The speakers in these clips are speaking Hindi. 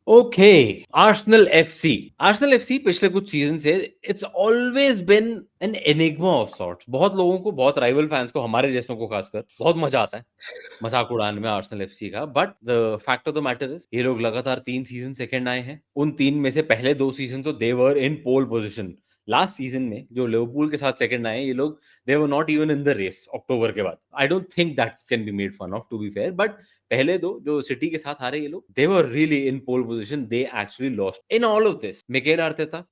Okay, Arsenal FC. Arsenal FC पिछले कुछ सीजन से it's always been an enigma of sorts. बहुत लोगों को, बहुत राइवल फैंस को, हमारे जैसों को खासकर बहुत मजा आता है मजाक उड़ाने में आर्सेनल एफसी का। But the fact of the matter is, ये लोग लगातार 3 सीजन सेकंड आए हैं। उन 3 में से पहले 2 सीजन तो they were in pole position. Last season में जो लिवरपूल के साथ सेकंड आए, ये लोग they were not even in the race अक्टूबर के बाद। I don't think that can be made fun of, to be fair. But पहले दो जो सिटी के साथ आ रहे, ये लोग they were really in pole position. They actually lost in all of this. Mikel Arteta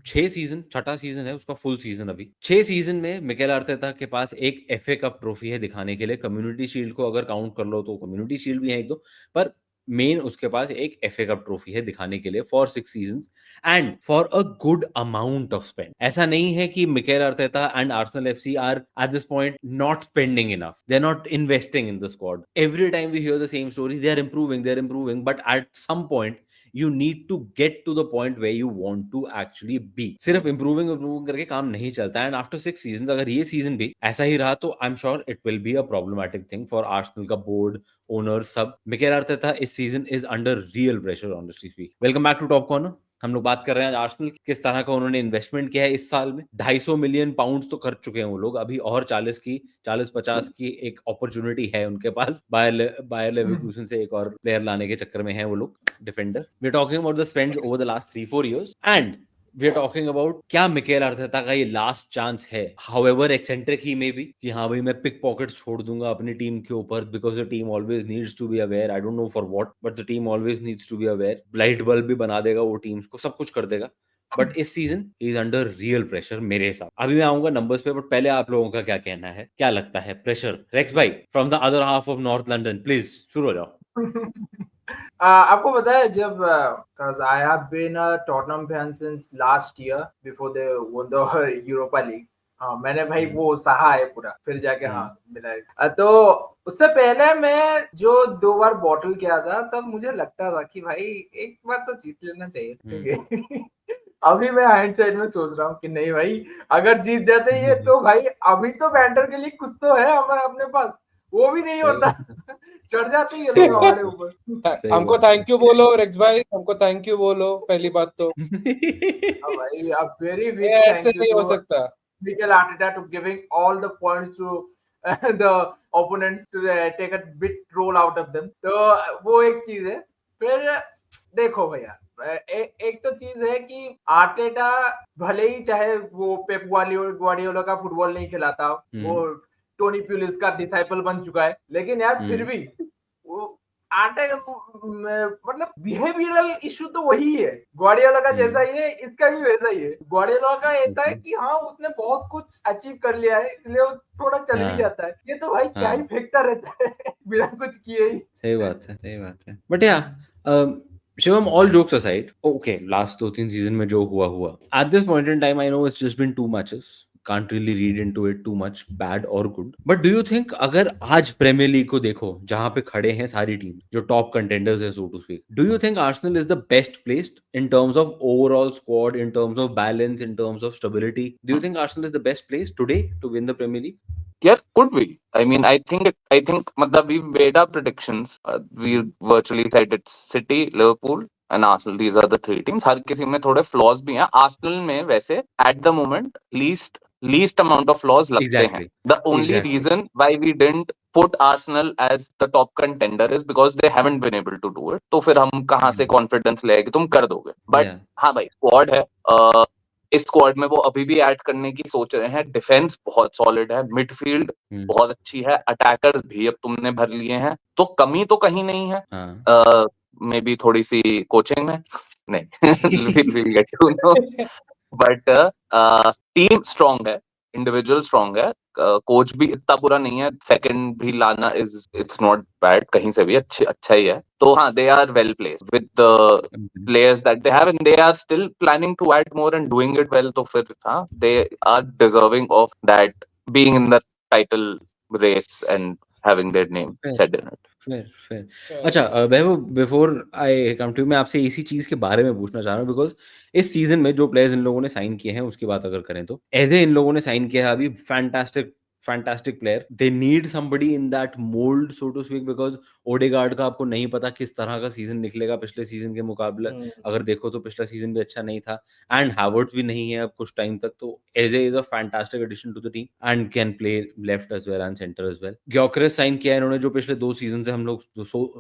6 season, छठा सीजन है उसका, फुल सीजन अभी। 6 सीजन में मिकेल आर्टेता के पास एक एफए कप ट्रॉफी है दिखाने के लिए। कम्युनिटी शील्ड को अगर काउंट कर लो तो कम्युनिटी शील्ड भी है एक दो, पर मेन उसके पास एक एफए कप ट्रॉफी है दिखाने के लिए for 6 season and for a good amount of spend. ऐसा नहीं है कि Mikel Arteta and Arsenal FC are at this point not spending enough, they are not investing in the squad. Every time we hear the same story, they are improving, but at some point you need to get to the point where you want to actually be. सिर्फ improving करके काम नहीं चलता। एंड आफ्टर 6 सीजन अगर ये सीजन भी ऐसा ही रहा तो I am sure it will be a problematic thing for Arsenal का बोर्ड, ओनर, सब। मिकेल आर्टेटा इस season is under real pressure, honestly speak. Welcome back to top corner. हम लोग बात कर रहे हैं आर्सेनल, किस तरह का उन्होंने इन्वेस्टमेंट किया है इस साल में। 250 मिलियन पाउंड तो खर्च चुके हैं वो लोग, अभी और 40-50 की एक अपॉर्चुनिटी है उनके पास। बायर लेवरकुसन से एक और प्लेयर लाने के चक्कर में है वो लोग, defender. We are talking about the spends over the last 3-4 years and we are talking about क्या मिकेल आर्टेटा का ये लास्ट चांस है। However eccentric he may be, कि हाँ भाई मैं पिक पॉकेट्स छोड़ दूंगा अपनी टीम के ऊपर, because the team always needs to be aware. I don't know for what, but the team always needs to be aware. Light bulb भी बना देगा वो टीम्स को, सब कुछ कर देगा। बट इस season is under real pressure मेरे हिसाब। अभी मैं आऊंगा नंबर्स पे, बट पहले आप लोगों का क्या कहना है, क्या लगता है प्रेशर? रेक्स भाई from the other half of North London, please शुरू हो जाओ। आपको पता है जब I have been a Tottenham fan since last year before they won the Europa League. हाँ, मैंने भाई वो सहा है पूरा, फिर जाके हाँ मिला है। तो उससे पहले मैं जो 2 बार बॉटल किया था, तब मुझे लगता था कि भाई एक बार तो जीत लेना चाहिए, ठीक है। अभी मैं हाइंडसाइड में सोच रहा हूँ कि नहीं भाई, अगर जीत जाते ये तो भाई अभी तो बैंटर के लिए कुछ तो है हमारे अपने पास, वो भी नहीं होता। चढ़ जाते ही ये लोग हमारे ऊपर। हमको थैंक यू बोलो रेक्स भाई, हमको थैंक यू बोलो पहली बात तो। भाई a very big ऐसे thank you नहीं हो to सकता। Mikel Arteta to giving all the points to the opponents to take a bit roll out of them। तो वो एक चीज है। फिर देखो भैया, एक तो चीज है कि आर्टेटा भले ही चाहे वो पेप ग्वार्डियोला का फुटबॉल नहीं खिलाता, वो टोनी प्यूलिस का डिसाइपल बन चुका है, लेकिन यार फिर भी वो आटे मतलब बिहेवियरल इशू तो वही है। ग्वार्डियोला का जैसा ही है, इसका भी वैसा ही है। ग्वार्डियोला का ऐसा है कि हाँ उसने बहुत कुछ अचीव कर लिया है, इसलिए वो थोड़ा चल भी जाता है। ये तो भाई क्या ही फेंकता रहता है बिना कुछ किए ही। सही बात है, सही बात है। But yeah Shivam, all jokes aside, okay, last 2-3 season में जो हुआ at this point in time, I know it's just been 2 matches, can't really read into it too much, bad or good. But do you think अगर आज प्रीमियर लीग को देखो, जहां पे खड़े हैं सारी टीम जो टॉप कंटेंडर्स हैं, so to speak, do you think Arsenal is the best placed in terms of overall squad, in terms of balance, in terms of stability? Do you think Arsenal is the best place today to win the Premier League? Yeah, could be. I mean, I think matlab we made our predictions. We virtually said it's City, Liverpool and Arsenal. These are the 3 teams. हर किसी में थोड़े flaws भी हैं. Arsenal में वैसे at the moment least amount of flaws लगते हैं. The only reason why we didn't put Arsenal as the top contender is because they haven't been able to do it. तो फिर हम कहाँ से confidence ले कि तुम कर दोगे? But हाँ भाई, squad है. इस स्क्वाड में वो अभी भी ऐड करने की सोच रहे हैं। डिफेंस बहुत सॉलिड है, मिडफील्ड बहुत अच्छी है, अटैकर्स भी अब तुमने भर लिए हैं, तो कमी तो कहीं नहीं है। मे बी थोड़ी सी कोचिंग में नहीं बट टीम स्ट्रांग है, इंडिविजुअल स्ट्रांग है, कोच भी इतना बुरा नहीं है, सेकंड भी लाना इट्स नॉट बैड, कहीं से भी अच्छा ही है। तो हाँ, they are well placed with the players that they have and they are still planning to add more and doing it well, तो फिर हाँ, they are deserving of that being in the title race and having their name said in it. Fair. अच्छा वैभव, बिफोर आई कम टू, मैं आपसे इसी चीज के बारे में पूछना चाह रहा हूँ, बिकॉज इस सीजन में जो प्लेयर्स इन लोगों ने साइन किए हैं उसकी बात अगर करें तो, एज ए इन लोगों ने साइन किया है अभी fantastic fantastic player. They need somebody in that mold, so to speak, because Odegaard का आपको नहीं पता किस तरह का सीजन निकलेगा पिछले सीजन के मुकाबले। अगर देखो तो पिछला सीजन भी अच्छा नहीं था, एंड हावर्ड्स भी नहीं है अब कुछ टाइम तक, तो Eze is a fantastic addition to the team and can play left as well and centre as well. Gyokeres sign किया है इन्होंने, जो पिछले 2 सीजन से हम लोग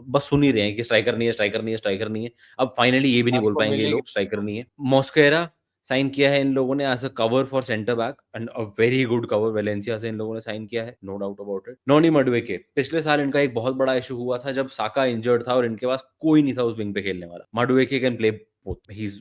बस सुन ही रहे हैं कि स्ट्राइकर नहीं है, स्ट्राइकर नहीं है, स्ट्राइकर नहीं है। अब फाइनली ये भी नहीं बोल पाएंगे ये लोग स्ट्राइकर नहीं है। मॉस्केरा साइन किया है इन लोगों ने as a cover for centre back and a very good cover. Valencia से इन लोगों ने साइन किया है, no doubt about it. Noni Madueke, पिछले साल इनका एक बहुत बड़ा इशू हुआ था जब साका इंजर्ड था और इनके पास कोई नहीं था उस विंग पे खेलने वाला। Madueke can play both. He's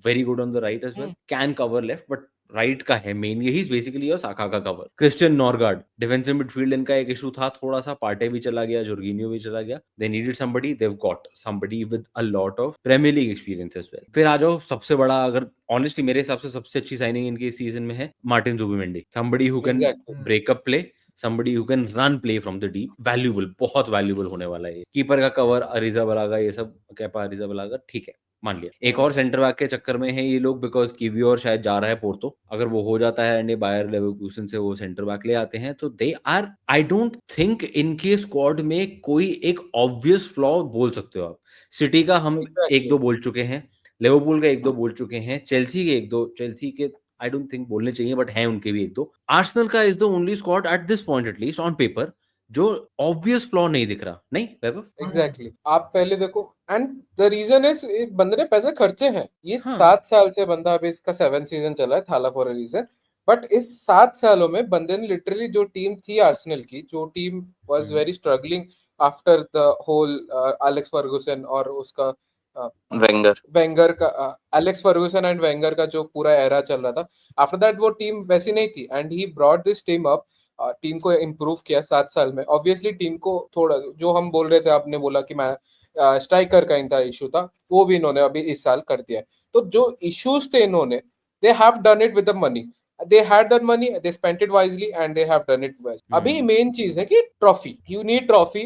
very good on the right as well. Can cover left, but right का है मेन, यही बेसिकली और साका का कवर। क्रिस्टियन नॉर्गार्ड, डिफेंसिव मिडफील्ड इनका एक इशू था थोड़ा सा, पार्टे भी चला गया, जोर्गिनियो भी चला गया। They needed somebody, they have got somebody with a lot of Premier League experience as well. फिर आ जाओ सबसे बड़ा, अगर ऑनेस्टली मेरे हिसाब से सबसे अच्छी साइनिंग इनकी इस सीजन में है Martin Zubimendi. Somebody who can break up play, somebody who can run play from the deep, valuable, बहुत valuable होने वाला है। कीपर का कवर अरिजाबलागा, ये सब कैपा अरिजाबलागा ठीक है, मान लिया। एक और सेंटर बैक के चक्कर में है ये लोग, बिकॉज किवियोर शायद जा रहा है पोर्तो, अगर वो हो जाता है एंड बायर लेवरकुसन से वो सेंटर बैक ले आते हैं तो they are, I don't think इनके स्क्वाड में कोई एक ऑब्वियस फ्लॉ बोल सकते हो आप। सिटी का हम एक दो बोल चुके हैं, लिवरपूल का एक दो बोल चुके हैं, चेल्सी के एक दो, चेल्सी के आई डोंट थिंक बोलने चाहिए बट हैं उनके भी एक दो। आर्सेनल का is the only squad eight this point at least on paper जो ऑब्वियस फ्लॉ नहीं दिख रहा। नहीं वैभव? एग्जैक्टली, आप पहले देखो, एंड द रीजन इज बंदे ने पैसे खर्चे हैं। ये हाँ। 7 साल से बंदा, अभी इसका 7 सीजन चला है, थाला फॉर अ रीजन। बट इस 7 सालों में बंदे ने लिटरली, जो टीम थी आर्सेनल की, जो team was very struggling after the whole Alex Ferguson और उसका वेंगर का, एलेक्स फर्गुसन एंड वेंगर का जो पूरा एरा चल रहा था, आफ्टर दैट वो टीम वैसी नहीं थी and he brought this team up. Team को इम्प्रूव किया 7 साल में। ऑब्वियसली टीम को थोड़ा, जो हम बोल रहे थे, आपने बोला कि मैं स्ट्राइकर का इनका इशू था, वो भी इन्होंने अभी इस साल कर दिया। तो जो इश्यूज थे इन्होंने, they have done it with the money, they had that money, they spent it wisely and they have done it well. अभी मेन चीज है कि trophy, you need trophy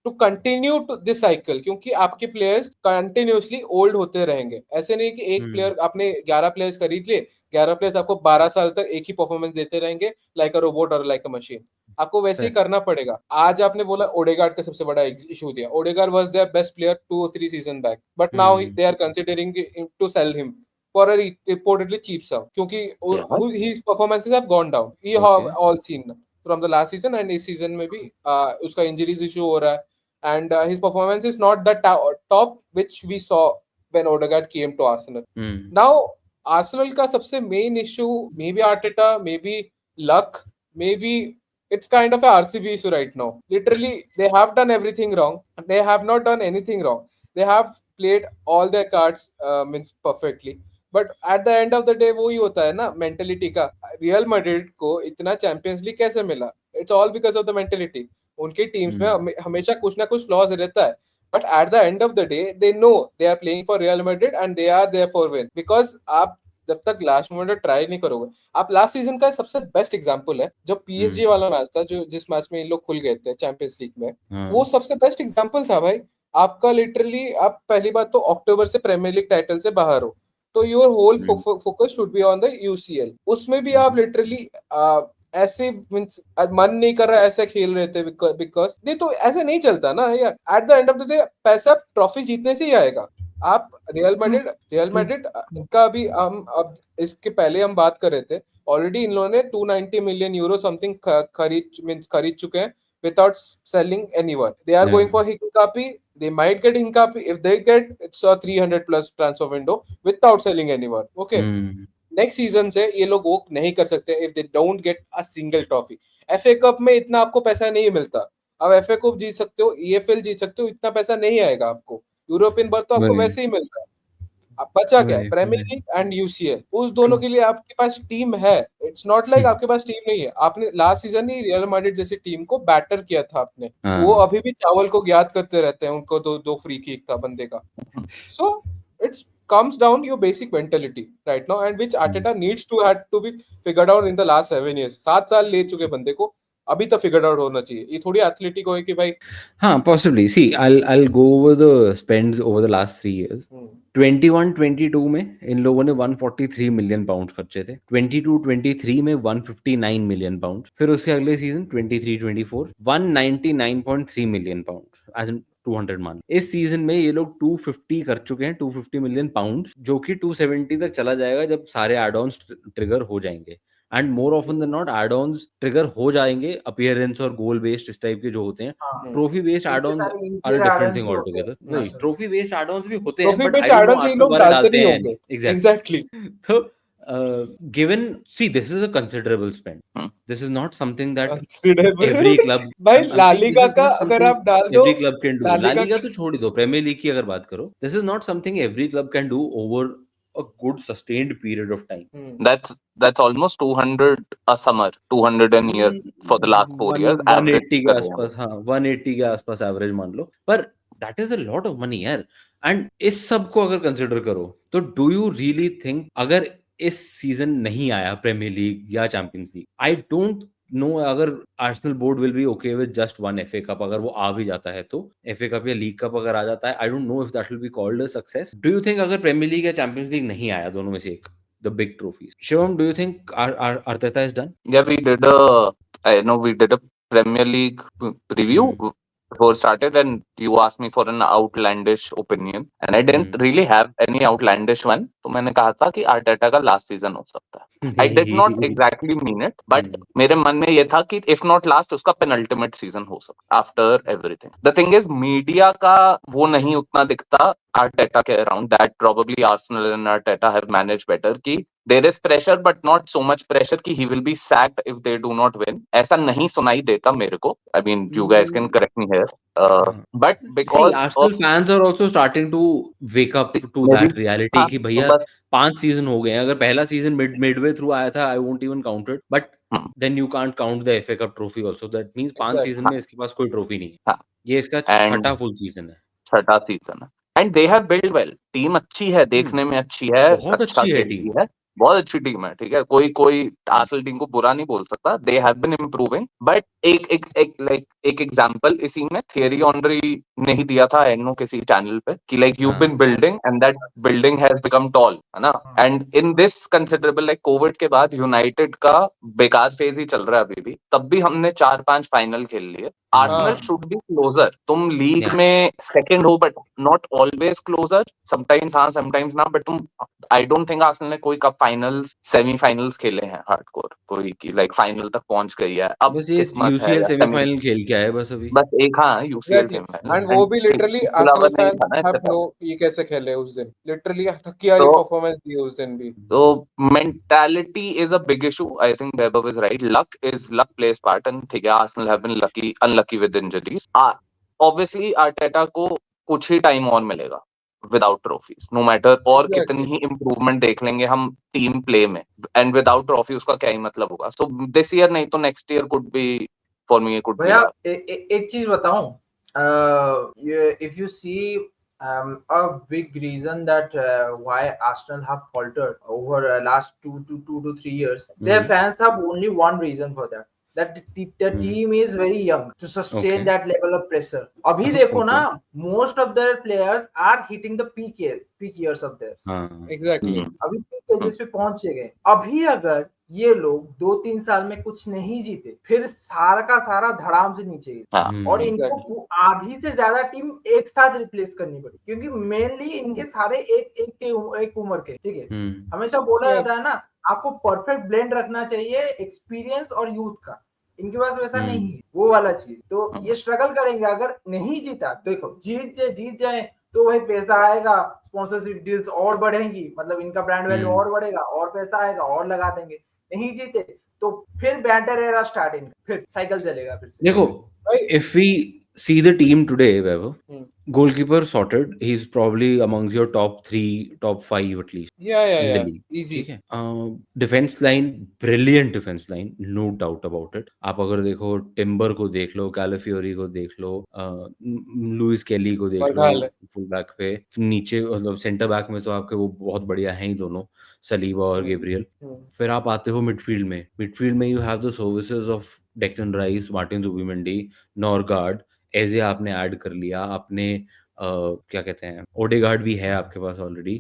to continue to this cycle, क्योंकि आपके प्लेयर्स कंटिन्यूअसली ओल्ड होते रहेंगे। ऐसे नहीं कि एक प्लेयर, आपने 11 प्लेयर्स खरीद लिए, 11 प्लेयर्स आपको 12 साल तक एक ही परफॉर्मेंस देते रहेंगे, लाइक अ रोबोट और लाइक अ मशीन। आपको वैसे ही करना पड़ेगा। आज आपने बोला ओडेगार्ड का सबसे बड़ा इशू दिया, Odegaard was their best player 2 or 3 season back, but now they are considering to sell him for a reportedly cheap sum, क्योंकि his performances have gone down. We have all seen from the last season and इस season में भी उसका injuries issue हो रहा है, and his performance is not the top which we saw when Odegaard came to Arsenal. Now Arsenal का सबसे main issue maybe Arteta, maybe luck, maybe it's kind of a RCB issue right now. Literally they have done everything wrong, they have not done anything wrong, they have played all their cards means perfectly, but at the end of the day वो ही होता है ना मेंटेलिटी का। रियल मैड्रिड को इतना चैंपियंस लीग कैसे मिला? It's all because of the mentality. उनकी टीम्स में हमेशा कुछ ना कुछ फ्लॉज रहता है, but at the end of the day they know they are playing for Real Madrid and they are there for win. Because आप जब तक लास्ट मोमेंट ट्राई नहीं करोगे, आप लास्ट सीजन का सबसे बेस्ट एग्जांपल है जो पीएसजी वाला मैच था, जो जिस मैच में इन लोग खुल गए थे चैंपियंस लीग में, वो सबसे बेस्ट एग्जांपल था भाई। आपका लिटरली, आप पहली बात तो अक्टूबर से प्रीमियर लीग टाइटल से बाहर हो, तो your whole focus should be on the UCL. उसमें भी आप लिटरली ऐसे मन नहीं कर रहा, ऐसे खेल रहे थे, बिकॉज ये तो ऐसे नहीं चलता ना यार। Eight the end of the day पैसा ट्रॉफी जीतने से ही आएगा। आप रियल मैड्रिड का भी, हम अब इसके पहले हम बात कर रहे थे, ऑलरेडी इन लोगों ने 290 मिलियन यूरो समथिंग खरीद चुके हैं without selling anyone. They are going for Hincapi. They might get Hincapi. If they get, it's a 300 plus transfer window without selling anyone. Okay. Next season से ये लोग वो नहीं कर सकते if they don't get a single trophy. FA cup में इतना आपको पैसा नहीं मिलता। अब FA कप जीत सकते हो, EFL जीत सकते हो, इतना पैसा नहीं आएगा आपको। यूरोपियन बर्थ तो आपको वैसे ही मिल रहा है। अब बचा क्या? Premier League and UCL. उस दोनों के लिए आपके पास टीम है। इट्स नॉट लाइक आपके पास टीम नहीं है। आपने लास्ट सीजन ही रियल मैड्रिड जैसी टीम को बैटर किया था आपने। वो अभी भी चावल को याद करते रहते हैं, उनको दो फ्री किक था बंदे का। So it's comes down your basic mentality right now, and which Arteta needs to had to be figured out in the last 7 years. 7 साल ले चुके बंदे को, अभी तो फिगर आउट होना चाहिए। ये थोड़ी एथलेटिको है कि भाई हाँ, possibly. See, I'll go over the spends over the last 3 years. 21-22 में इन लोगों ने 143 मिलियन पाउंड खर्चे थे। 22-23 में 159 मिलियन पाउंड। फिर उसके अगले season 23-24 199.3 million pound, as in 200 मान लो। इस सीजन में ये लोग 250 कर चुके हैं, 250 मिलियन पाउंड, जो कि 270 तक चला जाएगा जब सारे एड ऑन्स ट्रिगर हो जाएंगे। And more often than not एड ऑन्स ट्रिगर हो जाएंगे, अपीयरेंस और गोल बेस्ड इस टाइप के जो होते हैं। हाँ, ट्रॉफी बेस्ड एड इतने ऑन्स सारे are in-player a different add-ons thing ही ऑल होते हैं टुगेदर। वही national. ट्रॉफी बेस्ड एड ऑन्स भी होते हैं, trophy but I based don't know add-ons ये आजकल लोग वाले डालते डालते नहीं हैं होंगे। Exactly. Exactly So, given, see, this is a considerable spend. Hmm. This is not something that considerable every club. भाई I'm La saying this Liga is का not अगर something आप डाल दो, every club can do. La La Liga Liga तो छोड़ ही दो, Premier League की अगर बात करो, this is not something every club can do over a good sustained period of time. That's almost 200 a summer, 200 a year for the last 4 years. Average 180 के कर रहे हैं आसपास, हाँ 180 के आसपास एवरेज मान लो, पर that is a lot of money यार। एंड इस सब को अगर कंसिडर करो तो डू यू रियली थिंक अगर इस सीजन नहीं आया प्रीमियर लीग या Champions League, I don't know अगर Arsenal board will be okay with just one FA Cup, अगर वो आ भी जाता है तो एफए कप या लीग कप अगर आ जाता है, I don't know if that will be called a success. Do you think अगर प्रीमियर लीग या चैंपियंस लीग नहीं आया, दोनों में से एक, the big trophies, Shivam, do you think Arteta is done? Yeah, I know we did a Premier League preview before started, and you asked me for an outlandish opinion, and I didn't really have any outlandish one. तो मैंने कहा था कि आर्टेटा का लास्ट सीजन हो सकता है। I did not exactly mean it, but मेरे मन में ये था कि if not last, उसका penultimate season हो सकता है after everything. The thing is, media का वो नहीं उतना दिखता आर्टेटा के around, that probably Arsenal and Arteta have managed better कि there is pressure but not so much pressure कि he will be sacked if they do not win. ऐसा नहीं सुनाई देता मेरे को. I mean, you guys can correct me here. But See, because Arsenal fans are also starting to wake up to maybe that reality हाँ, कि तो भैया बस 5 सीजन हो गए हैं। अगर पहला सीजन midway through आया था, I won't even count it, but then you can't count the FA Cup trophy also. That means 5 season में इसके पास कोई ट्रॉफी नहीं है। हाँ, ये इसका and छठा फुल सीजन है। छठा सीजन है, and they have build well. Team अच्छी है, देखने में अच्छी है, बहुत अच्छा अच्छी है खेलती टीम। है, बहुत अच्छी टीम है, ठीक है, कोई आर्सेनल टीम को बुरा नहीं बोल सकता। They have been improving, but एक एग्जांपल इसी में थियरी ऑनरी ने ही दिया था, एनो किसी चैनल पे, कि like you been building and that building has become tall, है ना। And in this considerable, like Covid के बाद यूनाइटेड का बेकार फेज ही चल रहा है अभी भी, तब भी हमने 4-5 फाइनल खेल लिए। Arsenal should be closer. तुम लीग में सेकंड हो but not always closer, sometimes हाँ समटाइम्स ना, बट तुम, आई डोंट थिंक आर्सेनल ने कोई कप फाइनल्स सेमीफाइनल्स खेले हैं हार्डकोर, कोई की लाइक फाइनल तक पहुंच गई है। अब बस ये किस्मत है UCL या सेमीफाइनल खेल के आए बस अभी। बस एक, हाँ यूसीएल एग्जैक्टली, सेमीफाइनल, एंड वो भी लिटरली इसके अलावा आर्सेनल नहीं फैंस था ना हैव इससे नो, पहले। ये कैसे खेले उस दिन, लिटरली थकियारी तो परफॉर्मेंस दी उस दिन भी। So mentality is a big issue. I think Vaibhav is right. Luck plays part, and ठीक है, Arsenal have been unlucky with injuries. Obviously Arteta को कुछ ही टाइम और मिलेगा without trophies, no matter और कितनी ही improvement देख लेंगे हम टीम प्ले में, and without trophy उसका क्या ही मतलब होगा। So this year नहीं तो next year could be, for me it could be. भैया एक चीज बताऊं, if you see a big reason that why Arsenal have faltered over last 2 to 3 years, their fans have only one reason for that, that the team is very young to sustain that level of pressure. अभी देखो ना, most of their players are hitting the peak years of theirs. Exactly, अभी peak ages पे पहुंच गए। अभी अगर ये लोग 2-3 साल में कुछ नहीं जीते, फिर सारा का सारा धड़ाम से नीचे गिरे, और इनको आधी से ज्यादा टीम एक साथ रिप्लेस करनी पड़ी, क्योंकि मेनली इनके सारे एक उम्र के, ठीक है। हमेशा बोला जाता है ना, आपको परफेक्ट ब्लेंड रखना चाहिए एक्सपीरियंस और यूथ का। इनके पास वैसा नहीं है, वो वाला चीज। तो ये स्ट्रगल करेंगे, अगर नहीं जीता, देखो जीत जाए तो वही पैसा आएगा, स्पॉन्सरशिप डील्स और बढ़ेंगी, मतलब इनका ब्रांड वैल्यू और बढ़ेगा, और पैसा आएगा, और लगा देंगे। नहीं जीते तो फिर बैटर एरा स्टार्टिंग, फिर साइकिल चलेगा फिर से। देखो, if we see the team today, Vaibhav, goalkeeper sorted, he's probably amongst your top 3, top 5 at least in the league. easy. ठीक है। Defence line, brilliant defence line, no doubt about it. आप अगर देखो, टिम्बर को देख लो, कैलाफियोरी को देख लो, लुइस केली को देख लो फुल बैक पे, नीचे मतलब सेंटर बैक में तो आपके वो बहुत बढ़िया हैं ही दोनों, सलीबा और गैब्रियल। फिर आप आते हो मिडफील्ड में you have the services of Declan Rice, Martin Zubimendi, Norgaard, Eze आपने ऐड कर लिया, आपने क्या कहते हैं, ओडेगार्ड भी है आपके पास ऑलरेडी।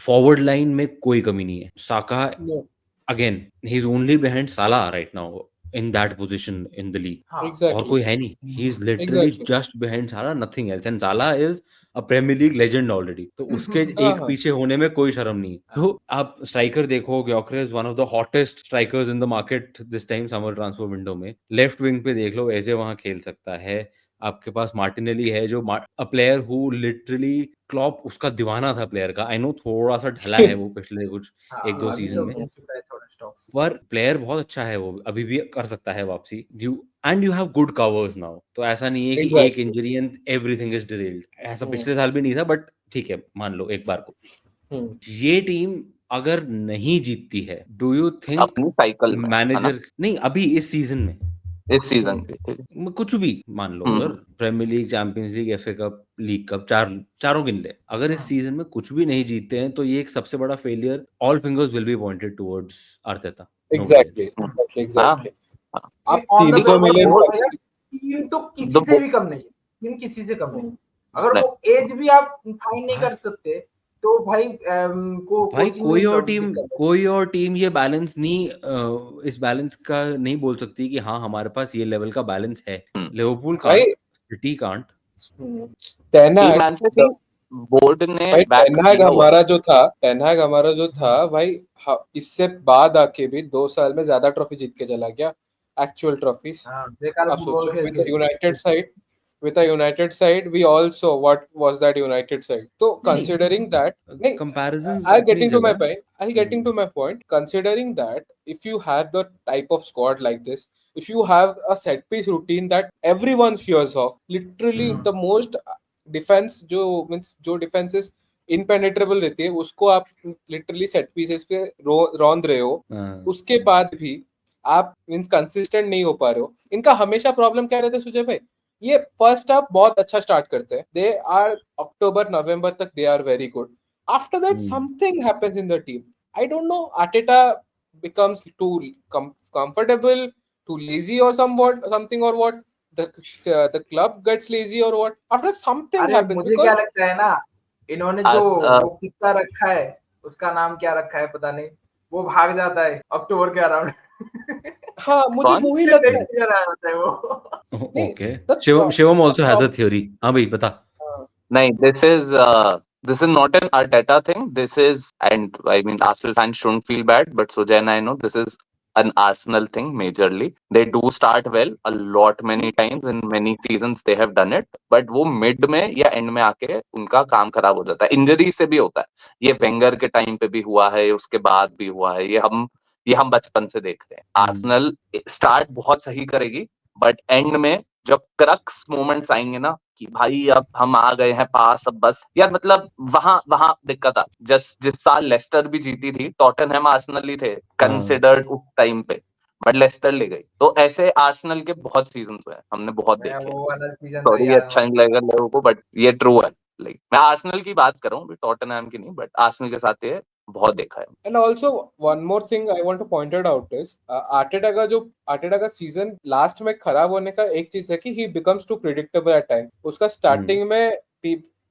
फॉरवर्ड लाइन में कोई कमी नहीं है। Saka No, again he is only behind Salah right now in that position in the league, हाँ और exactly, कोई है नहीं। He is literally exactly. Just behind Salah, nothing else, and Salah is a Premier League legend already, तो उसके हाँ, एक हाँ. पीछे होने में कोई शर्म नहीं है। तो आप स्ट्राइकर देखो, Gyokeres one of the hottest strikers in the market this time summer transfer window में। लेफ्ट विंग पे देख लो, एजे वहां खेल सकता है। आपके पास मार्टिनेली है, जो a player who literally Klopp उसका दीवाना था प्लेयर का। आई नो थोड़ा सा ढला है वो पिछले कुछ हाँ, एक दो अभी सीजन तो में, मिल चुका है थोड़ा स्टॉक्स। पर प्लेयर बहुत अच्छा है, वो अभी भी कर सकता है वापसी। You have good covers now, तो ऐसा नहीं है कि एक Exactly. Injury and everything is derailed. ऐसा हम्म, पिछले साल भी नहीं था, बट ठीक है, मान लो एक बार को। हम्म. ये टीम अगर नहीं जीतती है, डू यू थिंक अपनी साइकिल में, है ना, मैनेजर नहीं, अभी इस सीजन में इस सीजन पे, ठीक है। कुछ भी मान लो, अगर Premier League, Champions League, FA Cup, League Cup, चारों गिन ले, अगर इस सीजन में कुछ भी नहीं जीतते हैं, तो ये एक सबसे बड़ा failure, all fingers will be pointed towards Arteta, nobody else. Exactly, hmm, exactly, हाँ, exactly. हाँ, आप ऑन द 300 पेपर मिलियन देखो का भैया, टीम तो द किसी से भी कम नहीं है, टीम किसी से कम नहीं। अगर नहीं, वो एज भी आप फाइन नहीं कर सकते, तो भाई को भाई कोचिंग में दिक्कत है। कोई और टीम ये बैलेंस नहीं, इस बैलेंस का नहीं बोल सकती कि हाँ हमारे पास ये लेवल का बैलेंस है। लिवरपूल भाई can't, city can't. Team टेनहाग man city board ने भाई बैक टेनहाग किया हुआ हमारा जो था, टेनहाग हमारा जो था भाई, इससे बाद आके भी 2 साल में ज्यादा ट्रॉफी जीत के चला गया, एक्चुअल ट्रॉफीज। हाँ, बेकार आप फुटबॉल सोचो, खेल विद द के। United side, with a United side, we also what was that United side. So considering that, नहीं, कंपैरिजंस I'll अपनी getting to my जगह। point. I'll getting to my point. Considering that, if you have the type of squad like this, if you have a set piece routine that everyone fears of, literally the most defense जो means जो defenses impenetrable रहती है, उसको आप literally set pieces पे रौंद रहे हो, उसके बाद भी आप मीन्स कंसिस्टेंट नहीं हो पा रहे हो। इनका हमेशा प्रॉब्लम क्या रहता है सुजय भाई, ये फर्स्ट हाफ बहुत अच्छा स्टार्ट करते हैं, दे आर अक्टूबर नवंबर तक they are very good, after that something happens in the team, I don't know, Arteta becomes too comfortable, too lazy or something or what, the club gets lazy or what, after something अरे happens मुझे क्या because लगता है ना, इन्होंने आज, जो वो कितना रखा है, उसका नाम क्या रखा है पता नहीं, वो भाग जाता है अक्टूबर के अराउंड। हाँ मुझे कौन? वही लगता है। नेक्स्ट ईयर आया होता है वो। नहीं, okay, the Shivam also has a problem- theory. हाँ भाई बता। नहीं, this is not an Arteta thing. This is, and I mean, Arsenal fans shouldn't feel bad, but Sujay and I know this is an Arsenal thing majorly. They do start well a lot, many times in many seasons they have done it, but वो mid में या end में आके उनका काम खराब हो जाता है, इंजरी से भी होता है। ये वेंगर के टाइम पे भी हुआ है, उसके बाद भी हुआ है, ये हम बचपन से देख रहे हैं। आर्सेनल स्टार्ट बहुत सही करेगी, बट एंड में जब क्रक्स मोमेंट्स आएंगे ना कि भाई अब हम आ गए हैं पास, अब बस यार, मतलब वहां दिक्कत आ। जिस साल लेस्टर भी जीती थी, टॉटनहम आर्सेनल ही थे कंसिडर्ड उस टाइम पे, बट लेस्टर ले गई। तो ऐसे आर्सेनल के बहुत सीजन हुए हैं, हमने बहुत मैं देखे। वो वाला सीजन तो सॉरी, याद अच्छा नहीं लगेगा लोगों को, बट ये ट्रू है। लाइक मैं आर्सेनल की बात कर रहा हूँ, टॉटनहम की नहीं, बट आर्सेनल के साथ ये बहुत देखा है। And also one more thing I want to point it out is Arteta का सीजन लास्ट में खराब होने का एक चीज है कि he becomes too predictable at time. उसका स्टार्टिंग में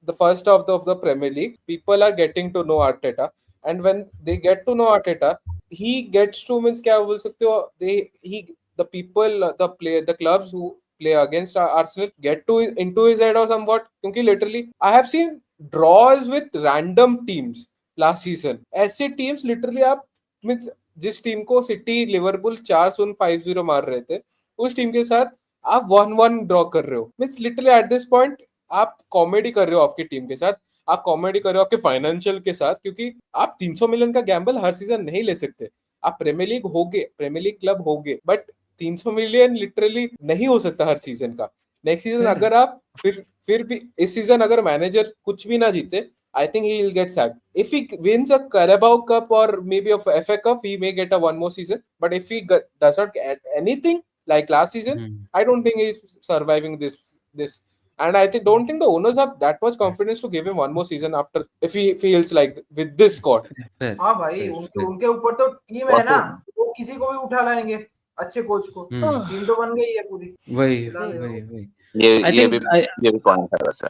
the first of the Premier League, people are getting to know Arteta, and when they get to know Arteta, he gets to means क्या बोल सकते हो, the people, the clubs who play against Arsenal get to into his head or somewhat, क्योंकि literally I have seen draws with random teams last season. ऐसे टीम्स लिटरली आप मींस जिस टीम को सिटी लिवरपूल 4-0 मार रहे थे, उस टीम के साथ आप 1-1 ड्रॉ कर रहे हो, means literally eight this point आप कॉमेडी कर रहे हो आपकी टीम के साथ, आप कॉमेडी कर रहे हो आपके फाइनेंशियल के साथ, क्योंकि आप 300 मिलियन का गैम्बल हर सीजन नहीं ले सकते। आप प्रीमियर लीग होगे, प्रीमियर लीग क्लब होगे, बट 300 मिलियन लिटरली नहीं हो सकता हर सीजन का। नेक्स्ट सीजन अगर आप फिर भी इस सीजन अगर मैनेजर कुछ भी ना जीते, I think he will get sacked. If he wins a Carabao Cup or maybe a FA Cup, he may get a one more season. But if he does not get anything like last season, I don't think he's surviving this. And I don't think the owners have that much confidence to give him one more season after if he feels like with this squad. हाँ भाई, उनके ऊपर तो टीम है ना, वो किसी को भी उठा लाएंगे। अच्छे कोच को, हम्म, टीम तो बन गई है पूरी। वही खिला रहे वही हो। वही ये I ये think भी पॉइंट है वैसे।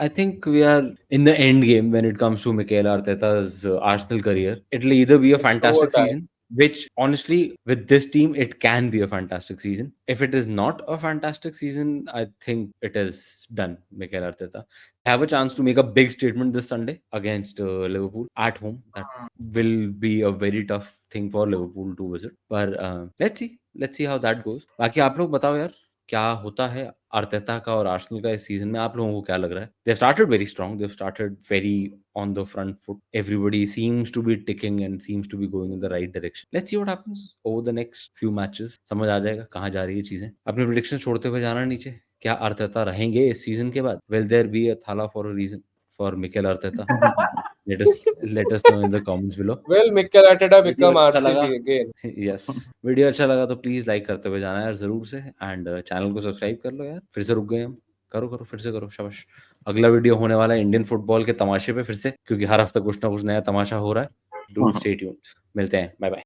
I think we are in the end game when it comes to Mikel Arteta's Arsenal career. It'll either be a It's fantastic overtime. season, which honestly, with this team, it can be a fantastic season. If it is not a fantastic season, I think it is done. Mikel Arteta have a chance to make a big statement this Sunday against Liverpool at home. That will be a very tough thing for Liverpool to visit. But let's see how that goes. बाकी आप लोग बताओ यार, क्या होता है आर्टेटा का और आर्सेनल का इस सीजन में? आप लोगों को क्या लग रहा है? They started very strong, they started very on the front foot, everybody seems to be ticking and seems to be going in the right direction. Let's see what happens over the next few matches, समझ आ जाएगा कहाँ जा रही है चीजें। अपने प्रेडिक्शन छोड़ते हुए जाना नीचे, क्या आर्टेटा रहेंगे इस सीजन के बाद? Will there be a Thala for a reason for Mikel Arteta? let us know in the comments below. Will Mikel Arteta video become अच्छा लगा, RCB again? यस, वीडियो अच्छा लगा तो प्लीज लाइक करते हुए जाना यार जरूर से, एंड चैनल को सब्सक्राइब कर लो यार। फिर से रुक गए हम, करो करो फिर से करो, शाबाश। अगला वीडियो होने वाला है इंडियन फुटबॉल के तमाशे पे फिर से, क्योंकि हर हफ्ते कुछ ना कुछ नया तमाशा हो रहा है। डू स्टे ट्यून्ड, मिलते हैं, बाय बाय।